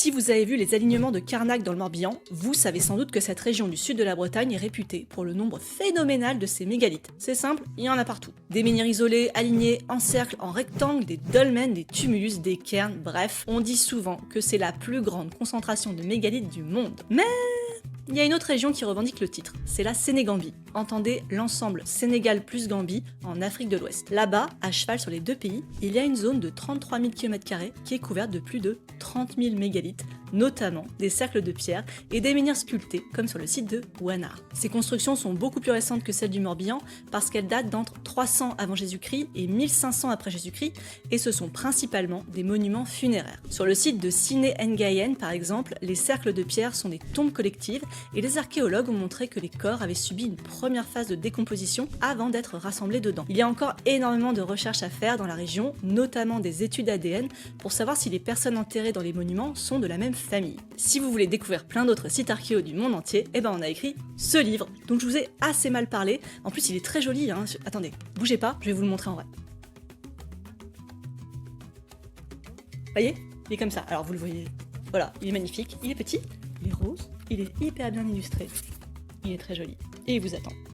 Si vous avez vu les alignements de Carnac dans le Morbihan, vous savez sans doute que cette région du sud de la Bretagne est réputée pour le nombre phénoménal de ces mégalithes. C'est simple, il y en a partout. Des menhirs isolés, alignés, en cercle, en rectangle, des dolmens, des tumulus, des cairns, bref, on dit souvent que c'est la plus grande concentration de mégalithes du monde. Mais il y a une autre région qui revendique le titre, c'est la Sénégambie. Entendez l'ensemble Sénégal plus Gambie en Afrique de l'Ouest. Là-bas, à cheval sur les deux pays, il y a une zone de 33 000 km² qui est couverte de plus de 30 000 mégalithes, notamment des cercles de pierre et des menhirs sculptés, comme sur le site de Ouannar. Ces constructions sont beaucoup plus récentes que celles du Morbihan parce qu'elles datent d'entre 300 avant Jésus-Christ et 1500 après Jésus-Christ, et ce sont principalement des monuments funéraires. Sur le site de Siné Ngayen, par exemple, les cercles de pierre sont des tombes collectives et les archéologues ont montré que les corps avaient subi une première phase de décomposition avant d'être rassemblés dedans. Il y a encore énormément de recherches à faire dans la région, notamment des études ADN, pour savoir si les personnes enterrées dans les monuments sont de la même famille. Si vous voulez découvrir plein d'autres sites archéo du monde entier, eh ben on a écrit ce livre, dont je vous ai assez mal parlé. En plus il est très joli, hein. Attendez, bougez pas, je vais vous le montrer en vrai. Voyez, il est comme ça, alors vous le voyez, voilà, il est magnifique, il est petit, il est rose, il est hyper bien illustré, il est très joli, et il vous attend.